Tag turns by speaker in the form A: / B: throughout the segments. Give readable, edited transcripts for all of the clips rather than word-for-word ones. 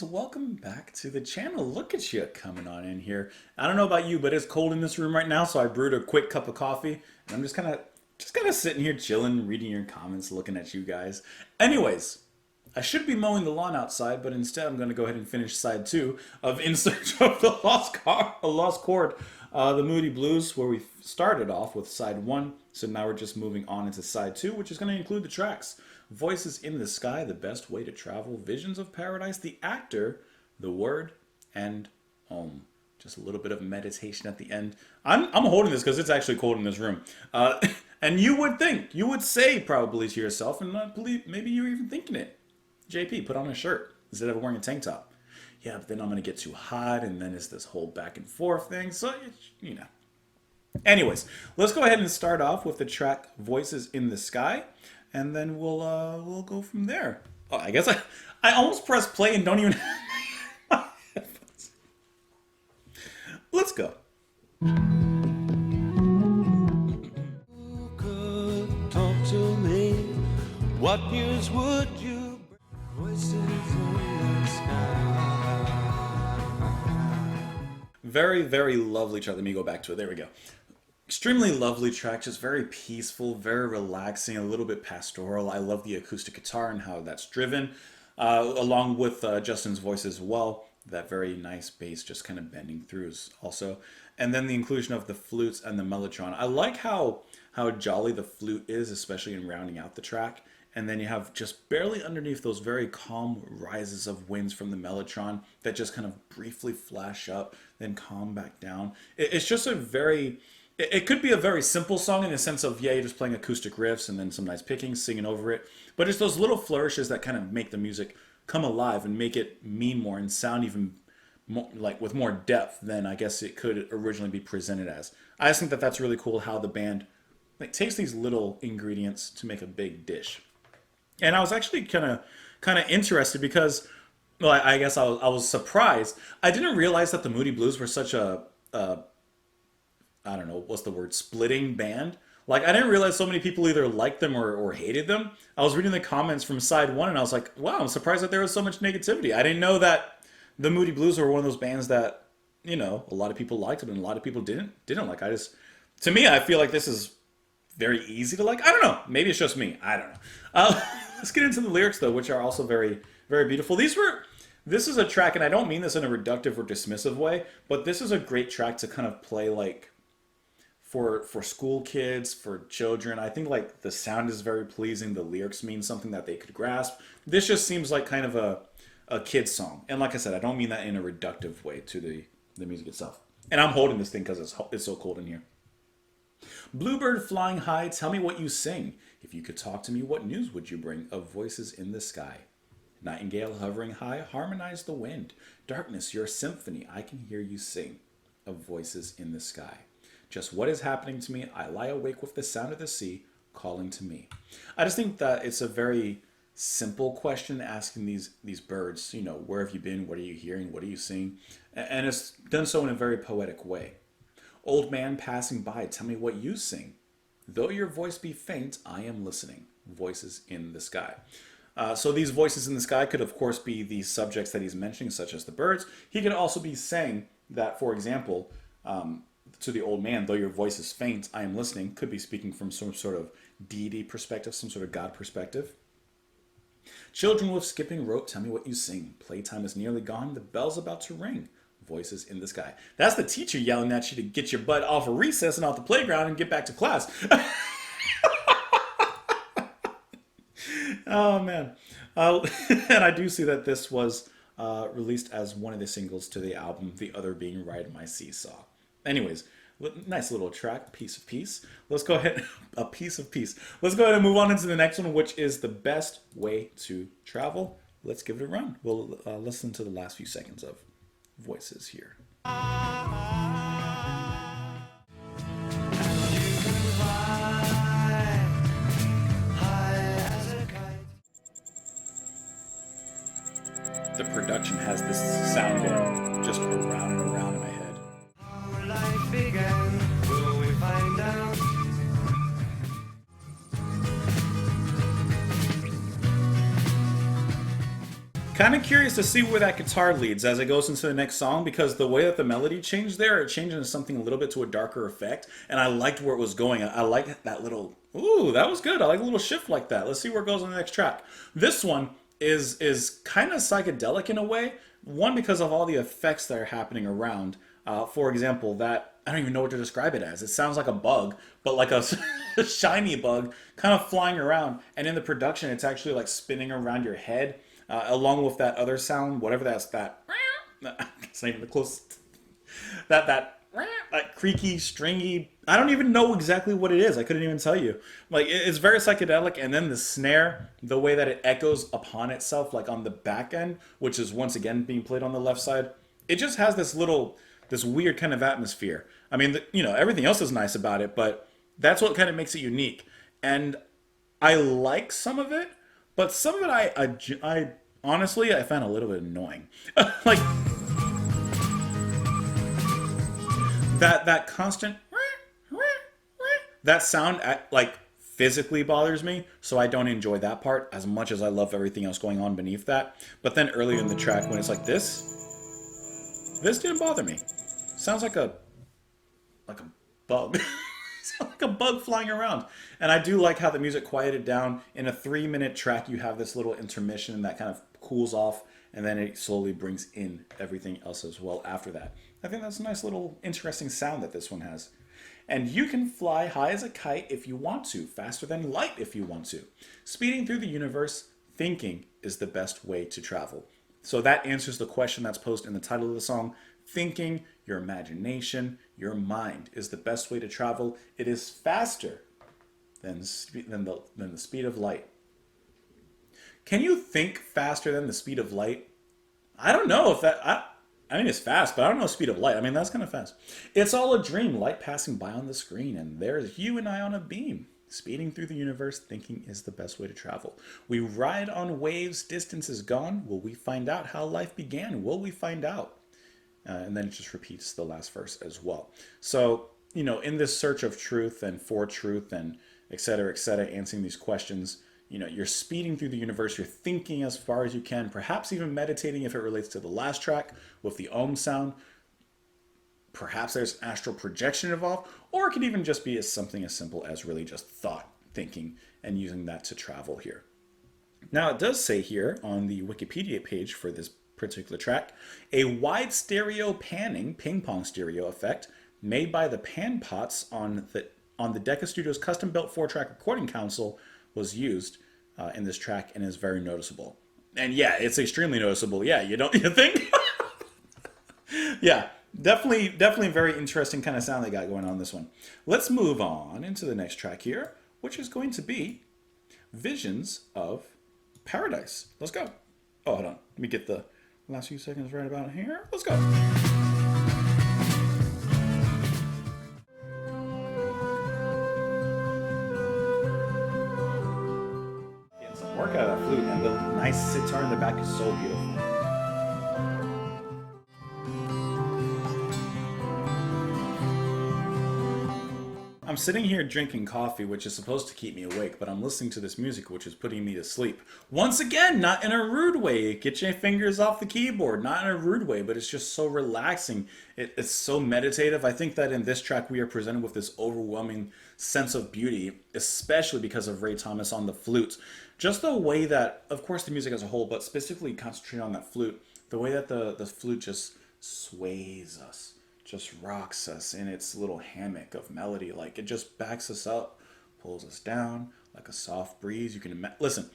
A: guys, welcome back to the channel. Look at you coming on in here. I don't know about you, but it's cold in this room right now, so I brewed a quick cup of coffee and I'm just kind of sitting here chilling, reading your comments, looking at you guys. Anyways, I should be mowing the lawn outside, but instead I'm going to go ahead and finish side 2 of In Search of the Lost Chord, the Moody Blues, where we started off with side 1. So now we're just moving on into side 2, which is going to include the tracks Voices in the Sky, The Best Way to Travel, Visions of Paradise, The Actor, The Word, and Om. Just a little bit of meditation at the end. I'm holding this because it's actually cold in this room. And you would say probably to yourself, and I believe maybe you're even thinking it, JP, put on a shirt instead of wearing a tank top. Yeah, but then I'm going to get too hot, and then it's this whole back and forth thing. So, you know. Anyways, let's go ahead and start off with the track Voices in the Sky, and then we'll go from there. Oh, I guess I almost pressed play and don't even have my headphones. Let's go.
B: You could talk to me. What news would you bring? Voices in the sky.
A: Very, very lovely track. Let me go back to it. There we go. Extremely lovely track, just very peaceful, very relaxing, a little bit pastoral. I love the acoustic guitar and how that's driven, along with Justin's voice as well. That very nice bass just kind of bending through also. And then the inclusion of the flutes and the mellotron. I like how jolly the flute is, especially in rounding out the track. And then you have just barely underneath those very calm rises of winds from the mellotron that just kind of briefly flash up, then calm back down. It's just a very... It could be a very simple song in the sense of, yeah, you're just playing acoustic riffs and then some nice picking, singing over it. But it's those little flourishes that kind of make the music come alive and make it mean more and sound even more, like with more depth than I guess it could originally be presented as. I just think that that's really cool how the band takes these little ingredients to make a big dish. And I was actually kind of interested because, well, I guess I was surprised. I didn't realize that the Moody Blues were such a I don't know, what's the word, splitting band. Like, I didn't realize so many people either liked them or hated them. I was reading the comments from side 1 and I was like, wow, I'm surprised that there was so much negativity. I didn't know that the Moody Blues were one of those bands that, you know, a lot of people liked and a lot of people didn't like. To me, I feel like this is very easy to like. I don't know. Maybe it's just me. I don't know. Let's get into the lyrics though, which are also very, very beautiful. This is a track, and I don't mean this in a reductive or dismissive way, but this is a great track to kind of play like for school kids, for children. I think like the sound is very pleasing. The lyrics mean something that they could grasp. This just seems like kind of a kid's song. And like I said, I don't mean that in a reductive way to the music itself. And I'm holding this thing because it's so cold in here. Bluebird flying high, tell me what you sing. If you could talk to me, what news would you bring of voices in the sky? Nightingale hovering high, harmonize the wind. Darkness, your symphony, I can hear you sing of voices in the sky. Just what is happening to me? I lie awake with the sound of the sea calling to me. I just think that it's a very simple question asking these birds, you know, where have you been? What are you hearing? What are you seeing? And it's done so in a very poetic way. Old man passing by, tell me what you sing. Though your voice be faint, I am listening. Voices in the sky. So these voices in the sky could, of course, be these subjects that he's mentioning, such as the birds. He could also be saying that, for example, to the old man, though your voice is faint, I am listening, could be speaking from some sort of deity perspective, some sort of God perspective. Children with skipping rope, tell me what you sing. Playtime is nearly gone, the bell's about to ring. Voices in the sky. That's the teacher yelling at you to get your butt off of recess and off the playground and get back to class. Oh, man. And I do see that this was released as one of the singles to the album, the other being Ride My Seesaw. Anyways, nice little track, Piece of Peace. Let's go ahead, a piece of peace. Let's go ahead and move on into the next one, which is The Best Way to Travel. Let's give it a run. We'll listen to the last few seconds of voices here. The production has this sound going just around and around in my head.
B: Our life began, will we find out?
A: Kind of curious to see where that guitar leads as it goes into the next song, because the way that the melody changed there, it changed into something a little bit to a darker effect, and I liked where it was going. I like that little, ooh, that was good. I like a little shift like that. Let's see where it goes on the next track. This one is kind of psychedelic in a way. One, because of all the effects that are happening around. For example, that I don't even know what to describe it as. It sounds like a bug, but like a, a shiny bug, kind of flying around. And in the production, it's actually like spinning around your head, along with that other sound, whatever that's that. It's not even the closest. That creaky, stringy. I don't even know exactly what it is. I couldn't even tell you. Like it's very psychedelic, and then the snare, the way that it echoes upon itself, like on the back end, which is once again being played on the left side. It just has this weird kind of atmosphere. I mean, everything else is nice about it, but that's what kind of makes it unique. And I like some of it, but some of it I honestly I found a little bit annoying. Like that constant that sound like physically bothers me, so I don't enjoy that part as much as I love everything else going on beneath that. But then earlier in the track when it's like this didn't bother me. Sounds like a bug. Sounds like a bug flying around. And I do like how the music quieted down. In a 3-minute track, you have this little intermission that kind of cools off, and then it slowly brings in everything else as well after that. I think that's a nice little interesting sound that this one has. And you can fly high as a kite if you want to, faster than light if you want to. Speeding through the universe, thinking is the best way to travel. So that answers the question that's posed in the title of the song. Thinking, your imagination, your mind is the best way to travel. It is faster than the speed of light. Can you think faster than the speed of light? I don't know if that... I mean, it's fast, but I don't know the speed of light. I mean, that's kind of fast. It's all a dream, light passing by on the screen, and there's you and I on a beam. Speeding through the universe, thinking is the best way to travel. We ride on waves, distance is gone. Will we find out how life began? Will we find out? And then it just repeats the last verse as well. So, in this search of truth and for truth and et cetera, answering these questions, you're speeding through the universe, you're thinking as far as you can, perhaps even meditating if it relates to the last track with the Om sound. Perhaps there's astral projection involved, or it could even just be something as simple as really just thought, thinking, and using that to travel here. Now, it does say here on the Wikipedia page for this particular track, a wide stereo panning ping pong stereo effect made by the pan pots on the Decca Studios custom-built 4-track recording console was used in this track and is very noticeable. And yeah, it's extremely noticeable. Yeah, you think? Yeah, definitely very interesting kind of sound they got going on this one. Let's move on into the next track here, which is going to be Visions of Paradise. Let's go. Oh, hold on. Let me get the last few seconds right about here. Let's go. Getting some work out of that flute, and the nice sitar in the back is so beautiful. I'm sitting here drinking coffee, which is supposed to keep me awake, but I'm listening to this music, which is putting me to sleep. Once again, not in a rude way. Get your fingers off the keyboard. Not in a rude way, but it's just so relaxing. It's so meditative. I think that in this track, we are presented with this overwhelming sense of beauty, especially because of Ray Thomas on the flute. Just the way that, of course, the music as a whole, but specifically concentrating on that flute, the way that the flute just sways us. Just rocks us in its little hammock of melody. Like it just backs us up, pulls us down like a soft breeze. You can listen.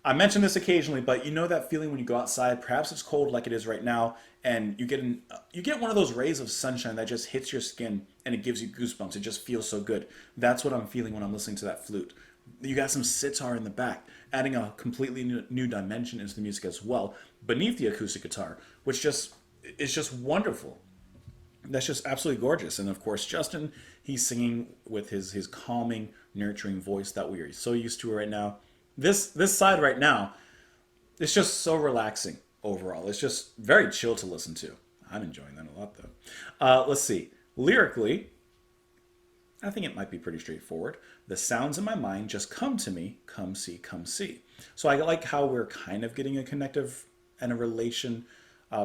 A: I mention this occasionally, but you know that feeling when you go outside. Perhaps it's cold like it is right now, and you get one of those rays of sunshine that just hits your skin and it gives you goosebumps. It just feels so good. That's what I'm feeling when I'm listening to that flute. You got some sitar in the back, adding a completely new dimension into the music as well, beneath the acoustic guitar, which is just wonderful. That's just absolutely gorgeous. And of course, Justin, he's singing with his calming, nurturing voice that we are so used to right now. This side right now, it's just so relaxing overall. It's just very chill to listen to. I'm enjoying that a lot, though. Let's see. Lyrically, I think it might be pretty straightforward. The sounds in my mind just come to me. Come see, come see. So I like how we're kind of getting a connective and a relation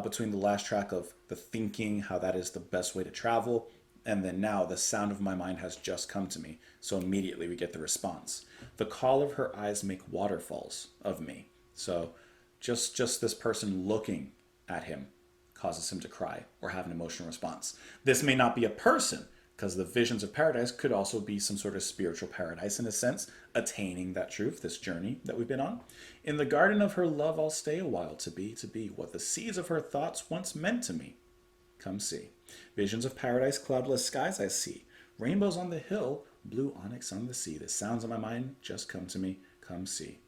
A: between the last track of the thinking, how that is the best way to travel, and then now the sound of my mind has just come to me. So immediately we get the response. The call of her eyes make waterfalls of me. So just this person looking at him causes him to cry or have an emotional response. This may not be a person, because the visions of paradise could also be some sort of spiritual paradise in a sense, attaining that truth, this journey that we've been on. In the garden of her love I'll stay a while, to be what the seeds of her thoughts once meant to me. Come see. Visions of paradise, cloudless skies I see. Rainbows on the hill, blue onyx on the sea. The sounds of my mind just come to me. Come see.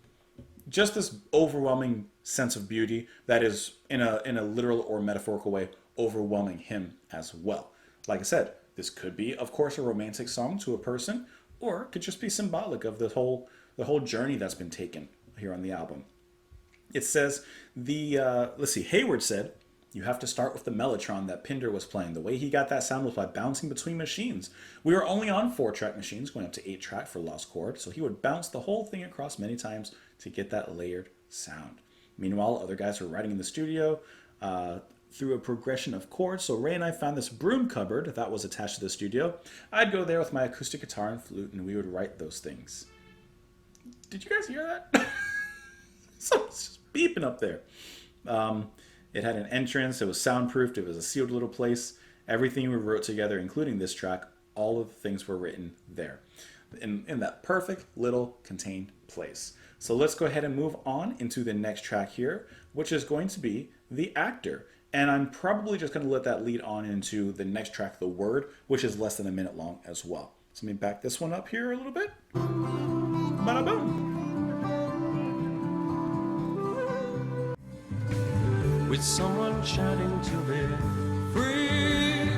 A: Just this overwhelming sense of beauty that is, in a literal or metaphorical way, overwhelming him as well. Like I said, this could be, of course, a romantic song to a person, or it could just be symbolic of the whole journey that's been taken here on the album. It says Hayward said, "You have to start with the mellotron that Pinder was playing. The way he got that sound was by bouncing between machines. We were only on 4-track machines, going up to 8-track for Lost Chord, so he would bounce the whole thing across many times to get that layered sound. Meanwhile, other guys were writing in the studio through a progression of chords. So Ray and I found this broom cupboard that was attached to the studio. I'd go there with my acoustic guitar and flute, and we would write those things." Did you guys hear that? So it's just beeping up there. It had an entrance. It was soundproofed. It was a sealed little place. Everything we wrote together, including this track, all of the things were written there in that perfect little contained place. So let's go ahead and move on into the next track here, which is going to be The Actor. And I'm probably just going to let that lead on into the next track, The Word, which is less than a minute long as well. So let me back this one up here a little bit. Bada boom.
B: With someone shouting to be free,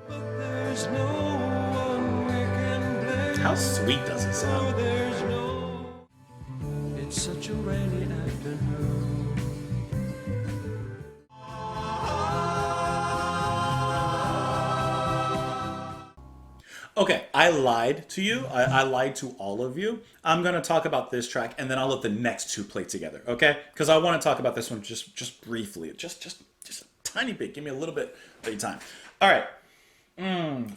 B: but there's no one we can blame.
A: How sweet does it sound?
B: There's no. It's such a rainy afternoon.
A: Okay, I lied to you. I lied to all of you. I'm going to talk about this track, and then I'll let the next two play together, okay? Because I want to talk about this one just briefly. Just a tiny bit. Give me a little bit of your time. All right.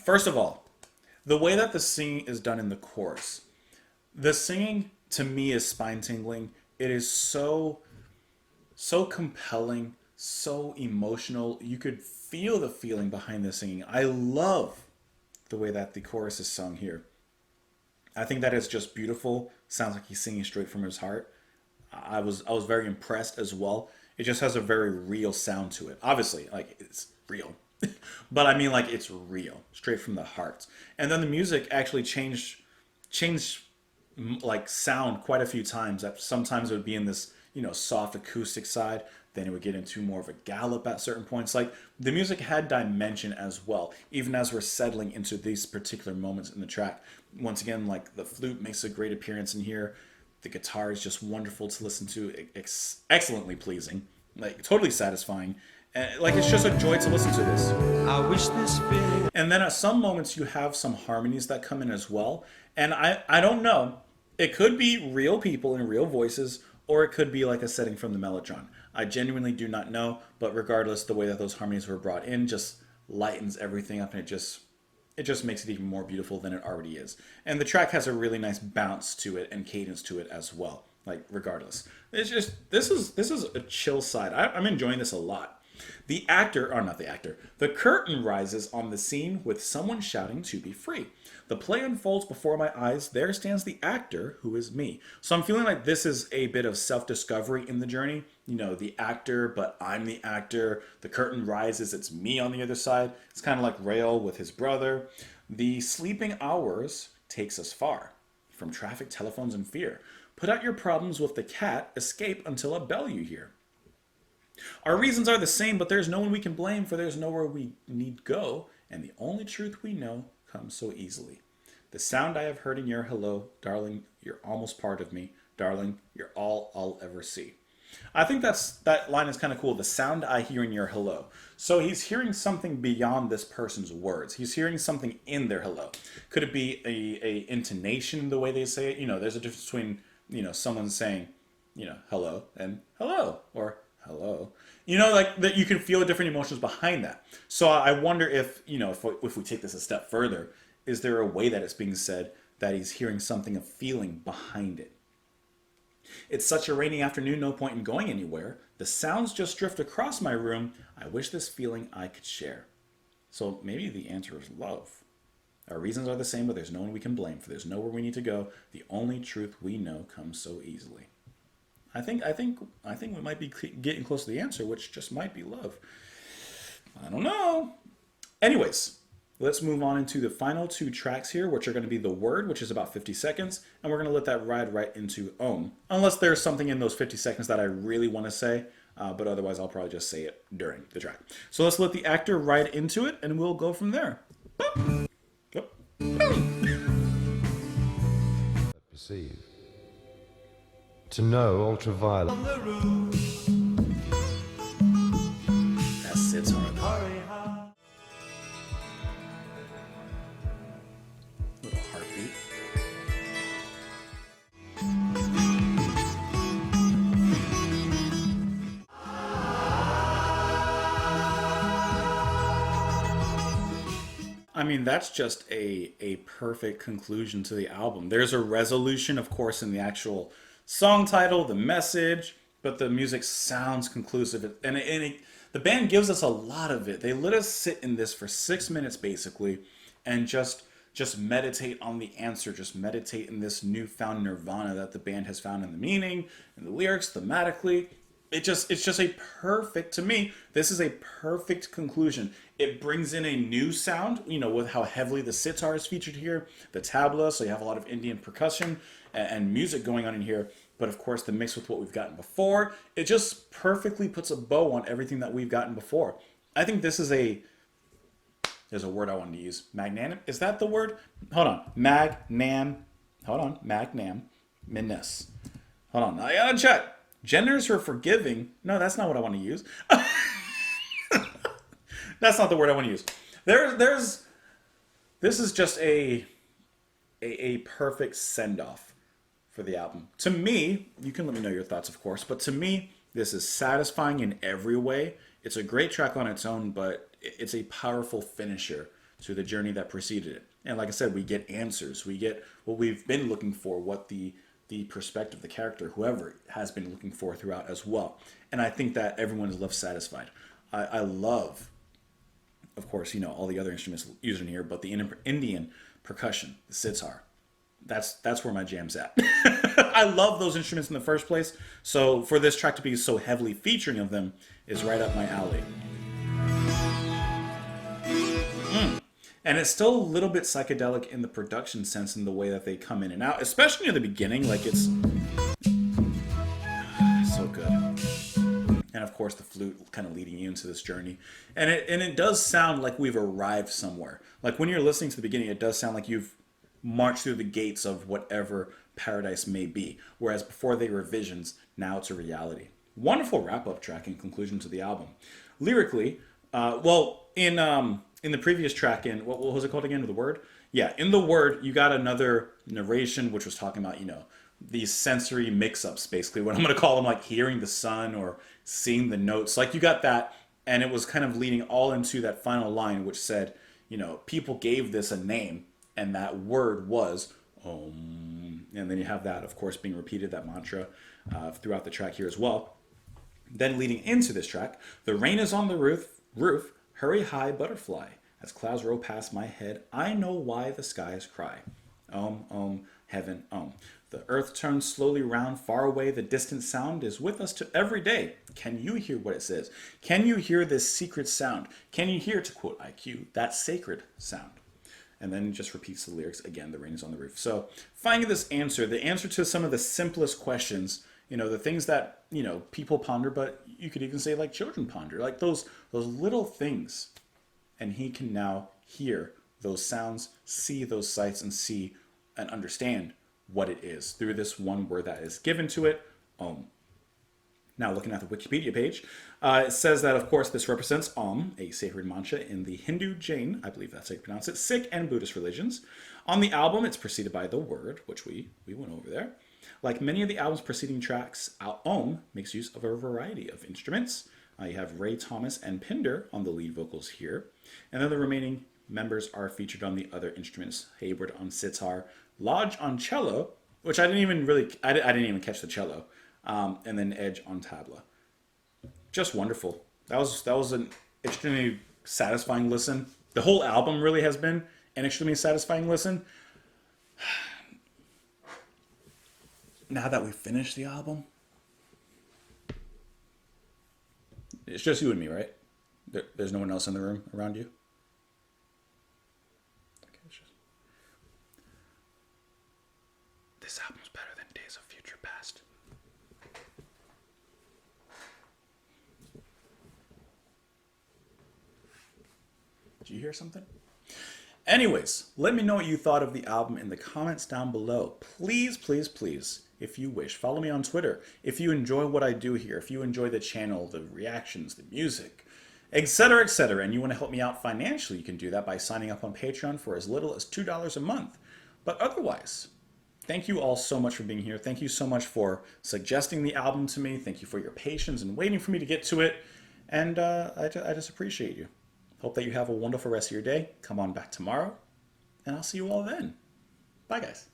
A: First of all, the way that the singing is done in the chorus. The singing, to me, is spine-tingling. It is so compelling, so emotional. You could feel the feeling behind the singing. I love the way that the chorus is sung here. I think that is just beautiful. Sounds like he's singing straight from his heart. I was very impressed as well. It just has a very real sound to it. Obviously, like, it's real. But I mean, like, it's real, straight from the heart. And then the music actually changed like sound quite a few times. Sometimes it would be in this, soft acoustic side. Then it would get into more of a gallop at certain points. Like, the music had dimension as well, even as we're settling into these particular moments in the track. Once again, like, the flute makes a great appearance in here. The guitar is just wonderful to listen to, excellently pleasing, like, totally satisfying. Like, it's just a joy to listen to this.
B: I wish this feeling.
A: And then at some moments you have some harmonies that come in as well. And I don't know. It could be real people and real voices, or it could be like a setting from the Mellotron. I genuinely do not know, but regardless, the way that those harmonies were brought in just lightens everything up, and it just makes it even more beautiful than it already is. And the track has a really nice bounce to it and cadence to it as well. Like, regardless, it's just this is a chill side. I'm enjoying this a lot. The curtain rises on the scene with someone shouting to be free. The play unfolds before my eyes. There stands the actor, who is me. So I'm feeling like this is a bit of self-discovery in the journey. The actor, but I'm the actor. The curtain rises. It's me on the other side. It's kind of like Rael with his brother. The sleeping hours takes us far. From traffic, telephones, and fear. Put out your problems with the cat. Escape until a bell you hear. Our reasons are the same, but there's no one we can blame, for there's nowhere we need go, and the only truth we know comes so easily. The sound I have heard in your hello, darling, you're almost part of me, darling, you're all I'll ever see. I think that line is kind of cool. The sound I hear in your hello. So he's hearing something beyond this person's words. He's hearing something in their hello. Could it be a intonation, the way they say it? There's a difference between, someone saying, hello and hello, or hello. You know, like that you can feel different emotions behind that. So I wonder if, if we take this a step further, is there a way that it's being said that he's hearing something, a feeling behind it? It's such a rainy afternoon, no point in going anywhere. The sounds just drift across my room. I wish this feeling I could share. So maybe the answer is love. Our reasons are the same, but there's no one we can blame, for there's nowhere we need to go. The only truth we know comes so easily. I think we might be getting close to the answer, which just might be love. I don't know. Anyways, let's move on into the final two tracks here, which are going to be The Word, which is about 50 seconds, and we're going to let that ride right into Om. Unless there's something in those 50 seconds that I really want to say, but otherwise I'll probably just say it during the track. So let's let the actor ride into it, and we'll go from there. Yep.
C: Perceive. To know ultraviolet.
A: That sits hard. Little heartbeat. I mean, that's just a perfect conclusion to the album. There's a resolution, of course, in the actual song title, the message, but the music sounds conclusive. The band gives us a lot of it. They let us sit in this for 6 minutes, basically, and just meditate on the answer, just meditate in this newfound nirvana that the band has found in the meaning, in the lyrics, thematically. It's just a perfect, to me, this is a perfect conclusion. It brings in a new sound, with how heavily the sitar is featured here, the tabla, so you have a lot of Indian percussion and music going on in here. But of course, the mix with what we've gotten before, it just perfectly puts a bow on everything that we've gotten before. I think this is there's a word I wanted to use. Magnanimous? Is that the word? Hold on. Magnanimous. Hold on. I gotta check. Generous or forgiving? No, that's not what I want to use. That's not the word I want to use. This is just a perfect send-off for the album. To me, you can let me know your thoughts, of course, but to me, this is satisfying in every way. It's a great track on its own, but it's a powerful finisher to the journey that preceded it. And like I said, we get answers. We get what we've been looking for, what the perspective, the character, whoever has been looking for throughout as well. And I think that everyone is left satisfied. I love, of course, all the other instruments used in here, but the Indian percussion, the sitar, that's where my jam's at. I love those instruments in the first place, so for this track to be so heavily featuring of them is right up my alley. And it's still a little bit psychedelic in the production sense, in the way that they come in and out, especially near the beginning. Like it's so good. And of course, the flute kind of leading you into this journey, and it does sound like we've arrived somewhere. Like when you're listening to the beginning, it does sound like you've marched through the gates of whatever paradise may be. Whereas before they were visions, now it's a reality. Wonderful wrap-up track and conclusion to the album. Lyrically, in the previous track, in what was it called again? The Word? Yeah, in The Word, you got another narration which was talking about, these sensory mix-ups, basically, what I'm going to call them, like hearing the sun or seeing the notes. Like you got that, and it was kind of leading all into that final line, which said, people gave this a name, and that word was Om. And then you have that, of course, being repeated, that mantra, throughout the track here as well. Then leading into this track, the rain is on the roof, hurry high butterfly, as clouds roll past my head, I know why the skies cry. Om, om, heaven, om. The earth turns slowly round, far away, the distant sound is with us to every day. Can you hear what it says? Can you hear this secret sound? Can you hear, to quote IQ, that sacred sound? And then just repeats the lyrics again, the rain is on the roof. So finding this answer, the answer to some of the simplest questions, the things that, people ponder, but you could even say like children ponder, like those little things. And he can now hear those sounds, see those sights, and see and understand what it is through this one word that is given to it, Om. Now, looking at the Wikipedia page, it says that, of course, this represents Om, a sacred mantra in the Hindu, Jain, I believe that's how you pronounce it, Sikh, and Buddhist religions. On the album, it's preceded by the Word, which we went over there. Like many of the album's preceding tracks, Ohm makes use of a variety of instruments. You have Ray Thomas and Pinder on the lead vocals here, and then the remaining members are featured on the other instruments. Hayward on sitar, Lodge on cello, which I didn't even catch the cello, and then Edge on tabla. Just wonderful. That was an extremely satisfying listen. The whole album really has been an extremely satisfying listen. Now that we've finished the album, it's just you and me, right? There's no one else in the room around you? Okay, this album's better than Days of Future Past. Did you hear something? Anyways, let me know what you thought of the album in the comments down below. Please, please, please, if you wish, follow me on Twitter. If you enjoy what I do here, if you enjoy the channel, the reactions, the music, etc., and you want to help me out financially, you can do that by signing up on Patreon for as little as $2 a month. But otherwise, thank you all so much for being here. Thank you so much for suggesting the album to me. Thank you for your patience and waiting for me to get to it. And I just appreciate you. Hope that you have a wonderful rest of your day. Come on back tomorrow, and I'll see you all then. Bye, guys.